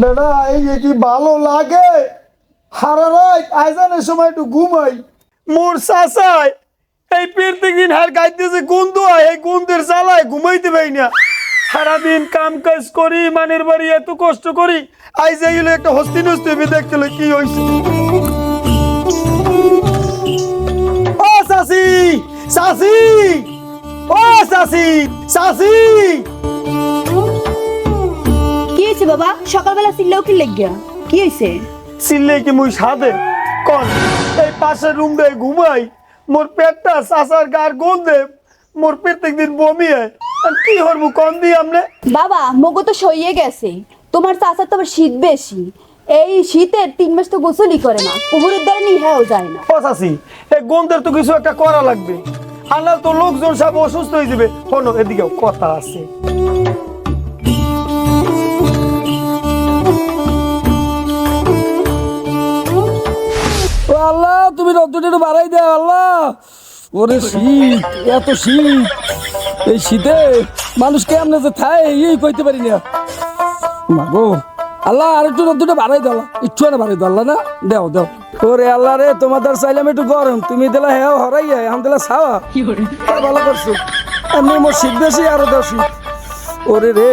বেটা এই যে কি ভালো লাগে হারা রাত আইজানের সময় একটু ঘুমাই মোর চাচাই এই প্রত্যেকদিন হার গাইতেছে গন্ধ হয় এই গন্ধের জ্বালায় ঘুমাইতে পাই না সারাদিন কাম কাজ করি মানের বাড়ি এত কষ্ট করি আইজ এইগুলো একটা হস্তি নস্তি দেখতে কি হয়েছে ও চাচি চাচি ও চাচি চাচি কি হয়েছে বাবা সকালবেলা চিল্লাও কি লেগিয়া কি হয়েছে চিল্লে কি মুই সাদে কোন এই পাশের রুম রে ঘুমাই মোর পেটটা চাচার গার গন্ধে মোর প্রত্যেকদিন বমি হয় আর কি হরবো কোন দি আমনে বাবা মগো তো সইয়ে গেছে তোমার চাচার তো আবার শীত বেশি এই শীতের 3 মাস তো গোসলই করে না পুকুরের দ্বারা নিহাও যায় না ও চাচি এই গন্ধের তো কিছু একটা করা লাগবে আনাল তো লোকজন সব অসুস্থ হয়ে যাবে শোনো এদিকেও কথা আছে ও আল্লাহ তুমি রোদ্দুটা একটু বাড়াই দাও আল্লাহ ওরে শীত এত শীত এই শীতে মানুষ কেমনে যে থায় এই কইতে পারি না মাগো আল্লাহ আর একটু রোদ্দুটা বাড়াই দাও একটু না বাড়াই দাও আল্লাহ না দেও দেও ওরে আল্লাহ রে তোমাদের চাইলাম একটু গরম তুমি দিলা হেও হরাই আম দিলা ছাওয়া ভালো করছো আমি মোর শীত বেশি আরো দাও শীত ওরে রে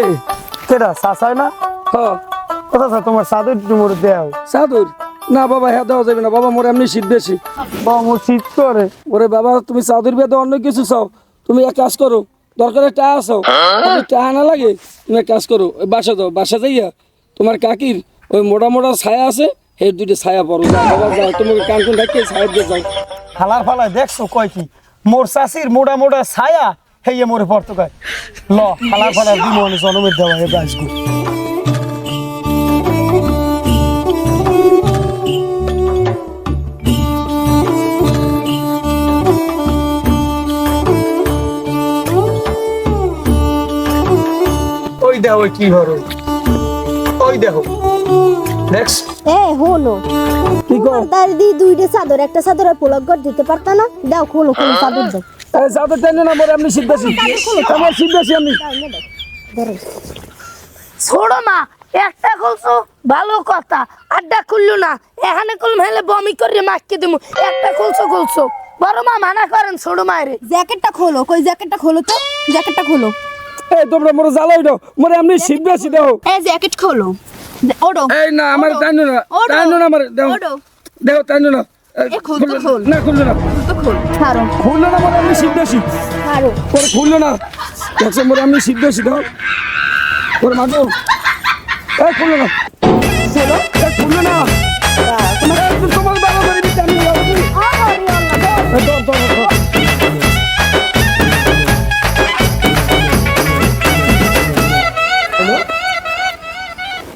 কেডা চাচাই না হ্যাঁ ও চাচা তোমার চাদর একটু মোরে দেও সাদুর না বাবা হ্যাঁ দেওয়া যাবে না বাবা মোর এমনি শীত বেশি বাবা মোর শীত করে ওরে বাবা তুমি চাদর বিয়ে অন্য কিছু চাও তুমি এক কাজ করো দরকারে টাকা চাও টাকা না লাগে তুমি এক কাজ করো ওই বাসা যাও বাসা যাইয়া তোমার কাকির ওই মোটা মোটা ছায়া আছে এর দুইটা ছায়া পড়ো যাও বাবা যাও তোমাকে কান কোন ঢাকিয়ে ছায়া দিয়ে যাও হালার ফালায় দেখছো কয় কি মোর চাষির মোটা মোটা ছায়া হেয়ে মোরে পড়তো কয় ল হালার ফালায় দি মনে জনমের দেওয়া হে বাইসগু ওই দেখো কি হরো ওই দেখো নেক্সট হলো কি কর দাদি দুইটা চাদর একটা চাদর আর পোলক গড় দিতে পারতা না দাও খোলো খোলো চাদর দাও এই চাদর টেনে না মোরে এমনি শীত বেশি আমার শীত বেশি আমি ছোড়ো মা একটা খুলছো ভালো কথা আড্ডা খুললো না এখানে খুলম হেলে বমি করে মাখকে দেবো একটা খুলছো বড় মা মানা করেন ছোড়ো মায়ের জ্যাকেটটা খোলো কই জ্যাকেটটা খোলো তো জ্যাকেটটা খোলো এই তোমরা মোরে জ্বালাই দাও মোরে এমনি শীত বেশি দাও এই জ্যাকেট খোলো ওড়ো এই না আমার টাইনো না টাইনো না আমার দাও ওড়ো দেখো টাইনো না এ খুল তো খোল না খুললো না তো খোল ছাড়ো খুললো না মোরে এমনি শীত বেশি আরো ওরে খুললো না দেখছো মোরে এমনি শীত বেশি দাও ওরে মাগো এই খুললো না খোলো এই খুললো না তোমার বাবা ধরে দিতে আমি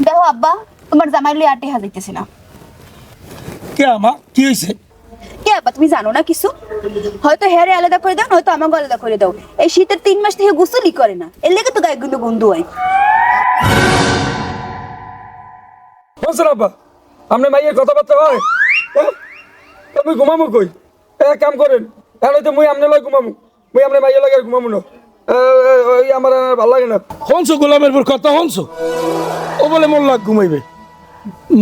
দেখো আব্বা তোমার জামাই লই আটে হাজাইতেছে না কে আমা কি হইছে কে আব্বা তুমি জানো না কিছু হয়তো হেয়ারে আলাদা করে দাও হয়তো আমাকে আলাদা করে দাও এই শীতের 3 মাস থেকে গোসলই করে না এর লেগে তো গায়ে গুলো গন্ধ হয় বলছো আব্বা আপনি মাইয়ের কথাবার্তা হয় তুমি ঘুমামো কই এক কাম করেন তাহলে তো মুই আমনে লয় ঘুমামু মুই আমনে মাইয়ের লাগে ঘুমামু না ওই আমার আর ভালো লাগে না হনছো গোলামের পর কথা হনছো ও বলে মোর লাগ ঘুমাইবে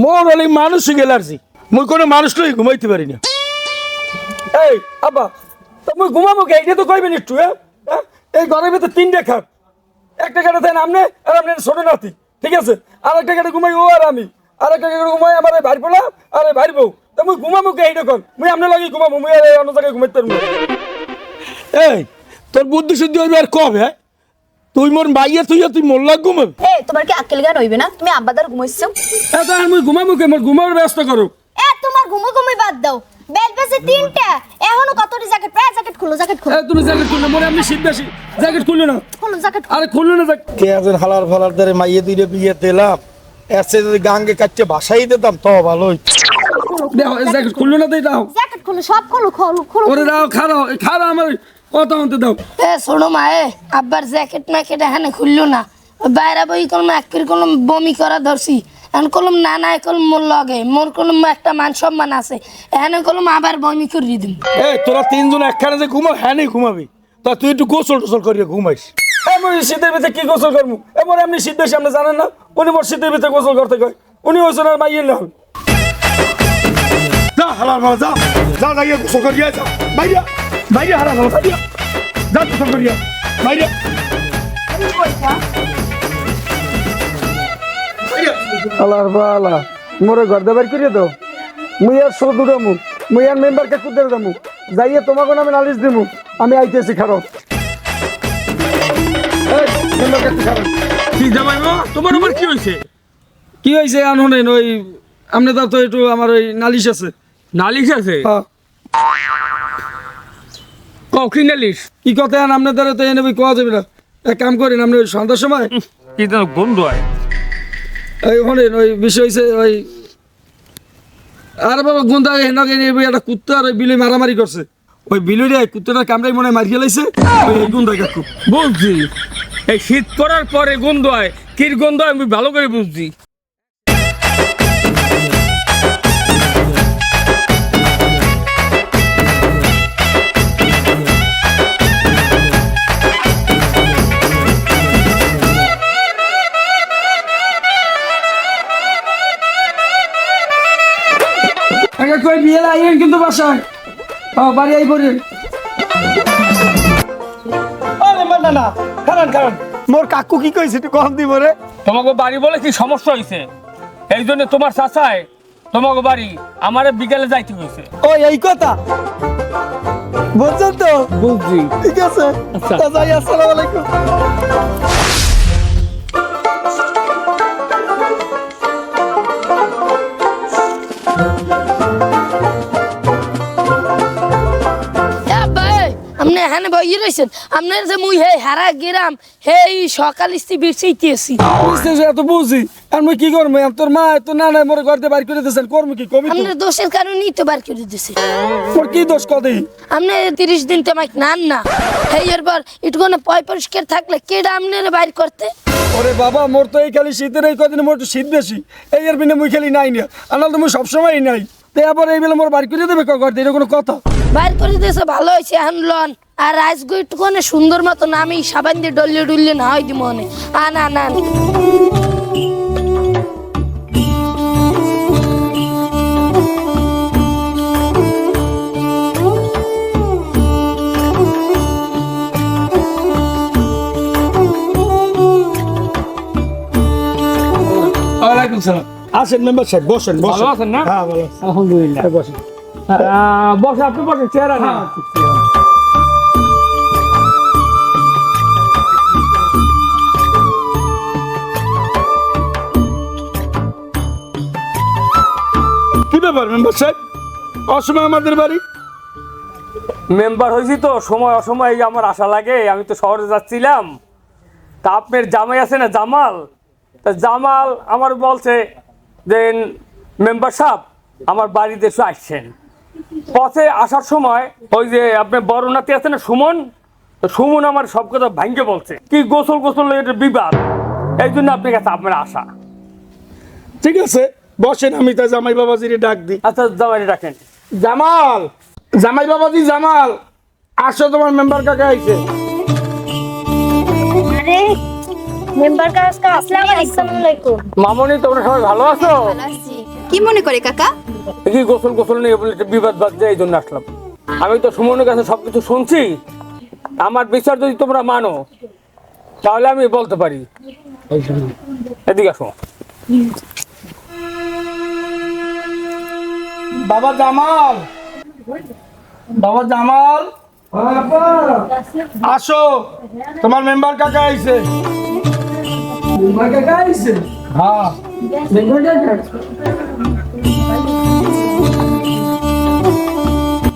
মোর হলে মানসিক অ্যালার্জি মুই কোনো মানুষ লই ঘুমাইতে পারি না এই আব্বা তো মুই ঘুমামো কে এটা তো কইবেন একটু হ্যাঁ এই ঘরের ভিতরে 3টা খাট একটা কাটা দেন আপনি আর আপনি ছোট নাতি ঠিক আছে আর একটা কাটা ঘুমাই ও আর আমি আর একটা কাটা ঘুমাই আমার ভাই পোলা আর ভাই বউ তো মুই ঘুমামো কে এইটা কর মুই আপনি লাগি ঘুমামো মুই আর অন্য জায়গায় ঘুমাইতে পারবো না এই তোর বুদ্ধি শুদ্ধি হইবে আর কবে তুই মোর মাইয়া তুই মোর লাগ ঘুমাবি এই তোমার কি আক্কেল জ্ঞান হইবে না তুমি আব্বা দার ঘুমাইছো এত আর মুই ঘুমামো কে মোর ঘুমাবার ব্যস্ত করো তোমার ঘুমো ঘুমে বাদ দাও বেল বেসে 3টা এখনো কতটি জ্যাকেট প্রায় জ্যাকেট খোলো তুমি জ্যাকেট খুললে মোরে আমি শীত বেশি জ্যাকেট খুললে না খোলো জ্যাকেট আরে খুললে না কে আছেন হালার ফালার ধরে মাইয়ে দুইটা বিয়ে দিলাম এসে যদি গাঙ্গে কাটতে বাসাই দিতাম তো ভালোই দেখো জ্যাকেট খুললে না দেই দাও জ্যাকেট খোলো সব খোলো খোলো খোলো ওরে দাও খাড়া আমার কথা হতে দাও এ ছোড়ো মা আব্বার জ্যাকেট ম্যাকেট এখানে খুললো না বাইরে বই কলম এক কলম বমি করা ধরছি এখন কলম না কলম মোর লগে মোর কলম একটা মান সম্মান আছে এখানে কলম আবার বমি করে দিম এই তোরা 3 জন একখানে যে ঘুমাও হ্যাঁ নেই ঘুমাবি তা তুই একটু গোসল টোসল করিয়ে ঘুমাইস এমন শীতের ভিতরে কি গোসল করবো? এমন এমনি শীত বেশি আপনি জানেন না? উনি মোর শীতের ভিতরে গোসল করতে কয়, উনি হয়েছেন আর মাইয়ের না। যা হালাল বাবা যা, যা যাইয়া গোসল করিয়া যা, বাইরে বাইরে হারাম বাবা, বাইরে যা গোসল করিয়া বাইরে আল্লাহর বালা মোরে ঘর দেবার করিয়ে দাও। মুই আর শুধু দামু, মুই আর মেম্বারকে কুদের দামু, যাইয়ে তোমাকে নামে নালিশ দিমু। আমি আইতেছি খারাপ কি জামাই বাবা তোমার আবার কি হয়েছে? কি হয়েছে আনহনেন ওই আপনি তার তো একটু আমার ওই নালিশ আছে। নালিশ আছে? হ্যাঁ কি নালিশ? কি কথা আপনার দ্বারা তো এনে কোয়া যাবে না। এক কাম করেন আপনি ওই সন্ধ্যার সময় কি যেন বন্ধু হয়। এই শোনেন ওই বিষয় হয়েছে ওই আর বাবা গুন্দা হেনাকে একটা কুত্তা আর ওই বিলে মারামারি করছে। ওই বিলুরে কুত্তাটা কামড়াই মনে হয় মারি ফেলাইছে ওই গুন্দা কাকু। বুঝছি, এই শীত পড়ার পরে গন্ধ হয়, কির গন্ধ হয় আমি ভালো করে বুঝছি। আগে কই বিয়ে আইয়েন কিন্তু বাসায় বাড়ি আই পড়েন। আরে মান্না না, কারণ কারণ মোর কাকু কি কইছে একটু কম দিব রে। তোমাকে বাড়ি বলে কি সমস্যা হয়েছে? এই জন্য তোমার চাচায় তোমাকে বাড়ি আমার বিকেলে যাইতে হয়েছে। ও এই কথা বুঝছেন তো? বুঝছি। ঠিক আছে আচ্ছা। তা যাই, আসসালামু আলাইকুম। আপনি এখানে বই রয়েছেন, আপনার যে মুই হে হারা গেরাম হে সকাল ইস্তি বিরছিতেছি। এত বুঝি আর মুই কি করবো? তোর মা তোর নানা মোর ঘর দিয়ে বাইর করে দিয়েছেন, করবো কি কবি? আপনার দোষের কারণেই তো বার করে দিছে। তোর কি দোষ কদি? আপনি 30 দিন তো আমাকে নান না, হে এরপর একটুখানি পয় পরিষ্কার থাকলে কেডা আপনার বাইর করতে? ওরে বাবা মোর তো এই খালি শীতের এই কদিন মোর একটু শীত বেশি, এই এর বিনে মুই খালি নাই না, আনাল তো মুই সবসময়ই নাই। তো আবার এই বেলা মোর বাইর করে দেবে ঘর দিয়ে, এটা কোনো কথা? বাইর করে দিয়েছে ভালো হয়েছে, এখন লন আর আজকে একটুখানি সুন্দর মতন আমি সাবান দিয়ে ডলিয়ে ডুললে না হয় দিব মনে আন আন আন। ওয়ালাইকুম সালাম। আসেন মেম্বার সাহেব, বসেন ভালো বসেন। আছেন না? হ্যাঁ ভালো আছি। আলহামদুলিল্লাহ। বসেন। বসে আপনি বসে চেহারা না। কি ব্যাপার মেম্বার সাহেব, অসময় আমাদের বাড়ি? মেম্বার হয়েছি তো সময় অসময় আমার আশা লাগে। আমি তো শহরে যাচ্ছিলাম, তা আপনার জামাই আছে না জামাল, তা জামাল আমার বলছে যে মেম্বার সাহেব আমার বাড়িতে এসে আসছেন। পথে আসার সময় ওই যে আপনার বড় নাতি আছে না সুমন, তো সুমন আমার সব কথা ভাঙ্গে বলছে কি গোসল গোসল এটা বিবাদ, এই জন্য আপনার কাছে আপনার আশা। ঠিক আছে বসেন, আমি তাই জামাই বাবাজির ডাক দিই। আচ্ছা জামাই ডাকেন। জামাল, জামাই বাবাজি জামাল, আসো তোমার মেম্বার কাকা আইছে। আরে মেম্বার কাকা আসসালামু আলাইকুম। মামনি তোমরা সবাই ভালো আছো? কি মনে করে কাকা? কি গোসল গোসল নিয়ে বলে একটা বিবাদ বাঁধছে, এই জন্য আসলাম। আমি তো সুমনের কাছে সবকিছু শুনছি, আমার বিচার যদি তোমরা মানো তাহলে আমি বলতে পারি। এদিকে আসো। বাবা জামাল, বাবা জামাল আসো, তোমার মেম্বার কাকা আইছে। মেম্বার কাকা আইছে? হ্যাঁ মেম্বার কাকা?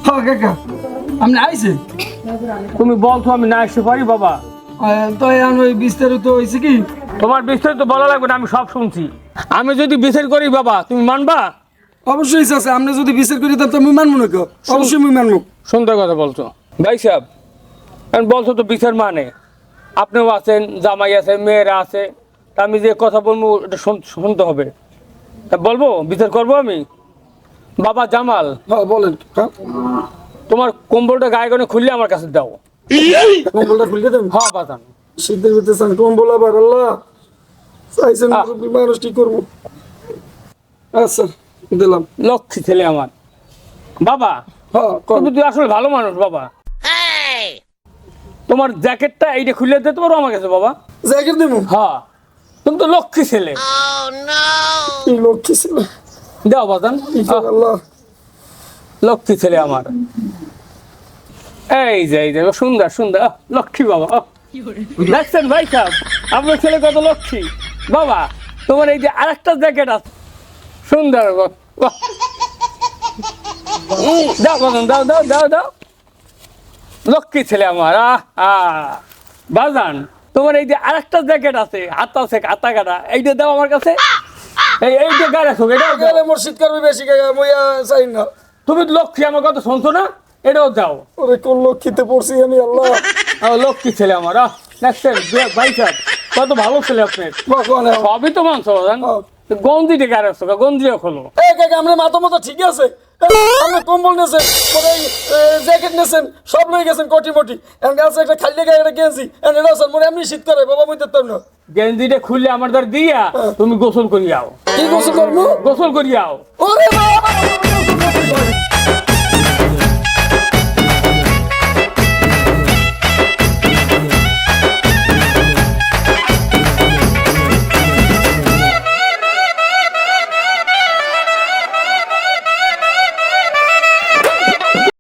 হ্যাঁ কাকা আপনি আইছেন? তুমি বলছো আমি না আসতে পারি বাবা? তো এখন ওই বিস্তারিত হয়েছে কি? তোমার বিস্তারিত বলা লাগবে না, আমি সব শুনছি। আমি যদি বিচার করি বাবা তুমি মানবা? অবশ্যই আছে, আপনি যদি বিচার করি তাহলে তো আমি মানবো না কেউ, অবশ্যই আমি মানবো। সুন্দর কথা বলছো ভাই সাহেব। এখন বলছো তো বিচার মানে, আপনিও আছেন, জামাই আছে, মেয়েরা আছে, তা আমি যে কথা বলবো এটা শুনতে হবে। তা বলবো, বিচার করবো আমি। বাবা জামাল, হ্যাঁ বলেন। হ্যাঁ তোমার কম্বলটা গায়ে গনে খুললে আমার কাছে দাও। কম্বলটা খুলতে দেবেন? হ্যাঁ বাজান, শীতের ভিতরে চান কম্বল আবার আল্লাহ চাইছেন মুরব্বী মানুষ কি করবো। আচ্ছা দিলাম। লক্ষ্মী ছেলে আমার বাবা। হ্যাঁ কর। কিন্তু তুই আসলে ভালো মানুষ বাবা। তোমার জ্যাকেটটা এইটা খুলে দিতে পারো আমার কাছে বাবা? জ্যাকেট দেবো? হ্যাঁ, তুমি তো লক্ষ্মী ছেলে। এই লক্ষ্মী ছিল দাও বাজান। আল্লাহ। লক্ষ্মী ছেলে আমার। এই যে সুন্দর সুন্দর লক্ষ্মী বাবা। দেখছেন ভাই সাহেব আপনার ছেলে কত লক্ষ্মী বাবা। তোমার এই যে আরেকটা জ্যাকেট আছে সুন্দর। বাহ। দাও বাজান, দাও দাও দাও দাও। লক্ষ্মী ছেলে আমার। বাজান তোমার এই যে আরেকটা জ্যাকেট আছে হাত আছে হাতা কাটা, এইটা দাও আমার কাছে। এইটা গায়ে রাখো, এটাও দাও। গেলে মোর শীত করবে বেশি মইয়া চাই না। তুমি লক্ষ্মী আমার কথা শুনছো না? এটাও দাও। ওরে কোন লক্ষ্মীতে পড়ছি আমি আল্লাহ। লক্ষ্মী ছেলে আমার। দেখছেন ভাই সাহেব কত ভালো ছেলে আপনার। ভগবান সবই তো মানছো বাজান। গন্দিটা গায়ে রাখছো, গন্দিও খোলো। এই কাকা আমরা মাথা মতো ঠিক আছে, আপনি কম্বল নেছেন পরে জ্যাকেট নেছেন সব লয়ে গেছেন কটি মটি এখন আছে একটা খালি গায়ে একটা গেঞ্জি এটা আছে মোর এমনি শীত করে বাবা মুই দেখতাম না। গেঞ্জিটা খুললে আমার দ্বার দিয়া তুমি গোসল করি যাও। কি গোসল করবো? গোসল করি যাও। ওরে বাবা